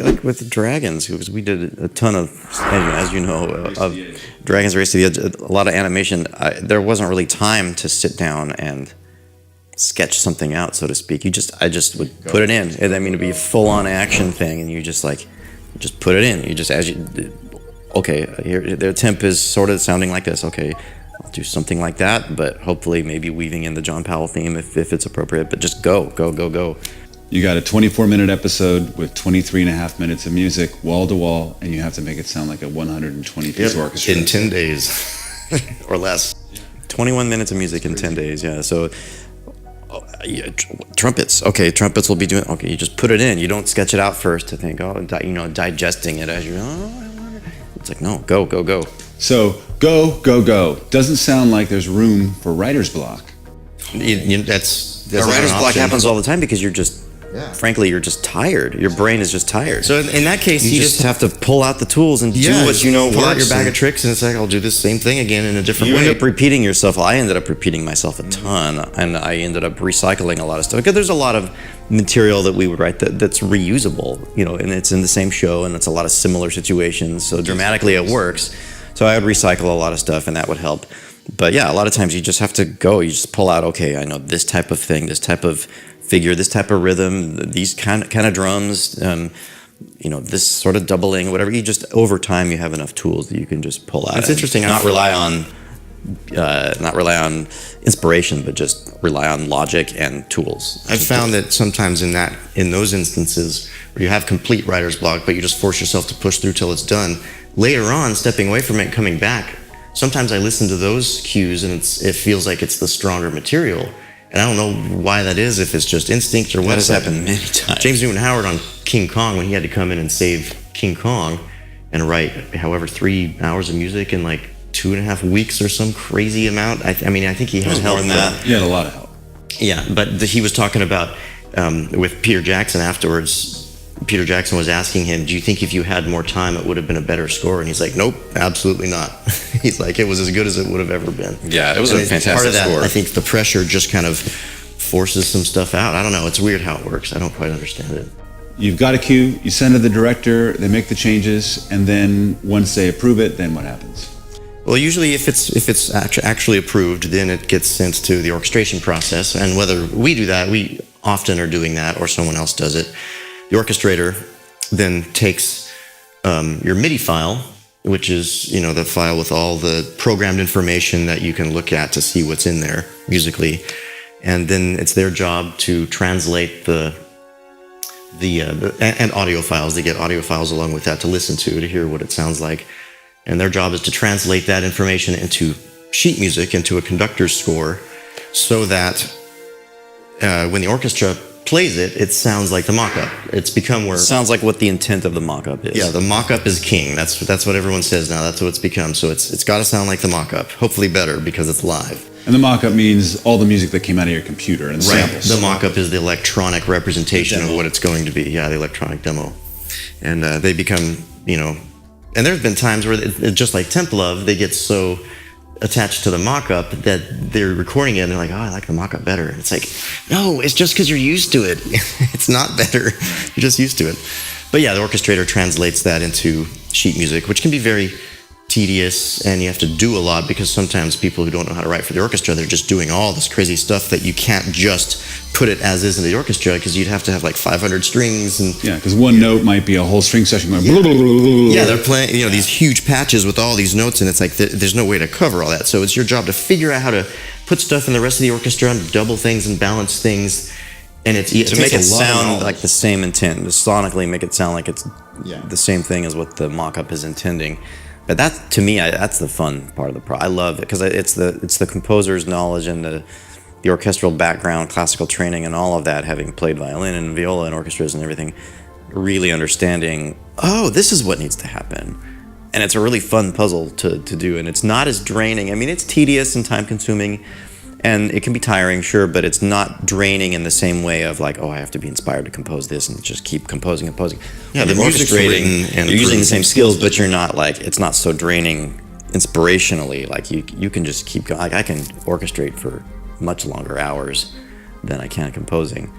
like with the Dragons, because we did a ton of, as you know, of Dragons Race to the Edge, a lot of animation. There wasn't really time to sit down and sketch something out, so to speak. I just would put it in. And I mean, it'd be a full-on action thing, and you just put it in. You just, okay, here, their temp is sort of sounding like this. Okay, I'll do something like that, but hopefully maybe weaving in the John Powell theme if it's appropriate, but just go. You got a 24-minute episode with 23 and a half minutes of music, wall to wall, and you have to make it sound like a 120-piece orchestra. In 10 days or less. 21 minutes of music in 10 days, yeah. So, trumpets. Okay, trumpets will be doing, okay, you just put it in. You don't sketch it out first to think, digesting it as it's like, no, go. So, go. Doesn't sound like there's room for writer's block. That's a writer's block happens all the time because frankly, you're just tired. Your brain is just tired. So in that case, you just have to pull out the tools and do what you know works. Pull out your bag of tricks, and it's like, I'll do this same thing again in a different way. You end up repeating yourself. I ended up repeating myself a ton, and I ended up recycling a lot of stuff. Because there's a lot of material that we would write that's reusable, and it's in the same show, and it's a lot of similar situations. So dramatically it works. So I would recycle a lot of stuff, and that would help. But yeah, a lot of times you just have to go. You just pull out, okay, I know this type of thing, this type of figure, this type of rhythm, these kind of drums, this sort of doubling, whatever. You just, over time, you have enough tools that you can just pull out. It's interesting. Not rely on inspiration, but just rely on logic and tools. I've found that sometimes in those instances where you have complete writer's block, but you just force yourself to push through till it's done, later on, stepping away from it and coming back, sometimes I listen to those cues and it feels like it's the stronger material. And I don't know why that is, if it's just instinct or what. That has happened many times. James Newton Howard on King Kong, when he had to come in and save King Kong and write, 3 hours of music in like 2.5 weeks or some crazy amount. I think he had help. More than that. He had a lot of help. Yeah, but he was talking about, with Peter Jackson afterwards, Peter Jackson was asking him, do you think if you had more time it would have been a better score? And he's like, nope, absolutely not. He's like, it was as good as it would have ever been. Yeah, it was a fantastic part of that, score. I think the pressure just kind of forces some stuff out. I don't know, it's weird how it works. I don't quite understand it. You've got a cue, you send it to the director, they make the changes, and then once they approve it, then what happens? Well, usually if it's actually approved, then it gets sent to the orchestration process. And whether we do that, we often are doing that, or someone else does it. The orchestrator then takes your MIDI file, which is the file with all the programmed information that you can look at to see what's in there musically, and then it's their job to translate the audio files. They get audio files along with that to listen to hear what it sounds like, and their job is to translate that information into sheet music, into a conductor's score, so that when the orchestra plays it sounds like the mock-up. It's become where... Sounds like what the intent of the mock-up is. Yeah, the mock-up is king. That's what everyone says now. That's what it's become. So it's got to sound like the mock-up. Hopefully better, because it's live. And the mock-up means all the music that came out of your computer and samples. The mock-up is the electronic representation of what it's going to be. Yeah, the electronic demo. And they become, And there's been times where, just like Temp Love, they get so attached to the mock-up that they're recording it and they're like, oh, I like the mock-up better. And it's like, no, it's just because you're used to it. It's not better. You're just used to it. But yeah, the orchestrator translates that into sheet music, which can be very tedious, and you have to do a lot, because sometimes people who don't know how to write for the orchestra, they're just doing all this crazy stuff that you can't just put it as is in the orchestra, because you'd have to have like 500 strings. And yeah, because one note might be a whole string section going. Yeah, they're playing these huge patches with all these notes, and it's like there's no way to cover all that. So it's your job to figure out how to put stuff in the rest of the orchestra and double things and balance things, and it to make it sound like the same intent, to sonically make it sound like it's the same thing as what the mock-up is intending. But that, to me, that's the fun part of the I love it, because it's the composer's knowledge and the orchestral background, classical training, and all of that, having played violin and viola and orchestras and everything, really understanding, oh, this is what needs to happen. And it's a really fun puzzle to do, and it's not as draining. I mean, it's tedious and time-consuming, and it can be tiring, sure, but it's not draining in the same way of like, oh, I have to be inspired to compose this and just keep composing. Yeah, the music's written, and you're using the same skills, but you're not like, it's not so draining inspirationally. Like you can just keep going. Like I can orchestrate for much longer hours than I can composing.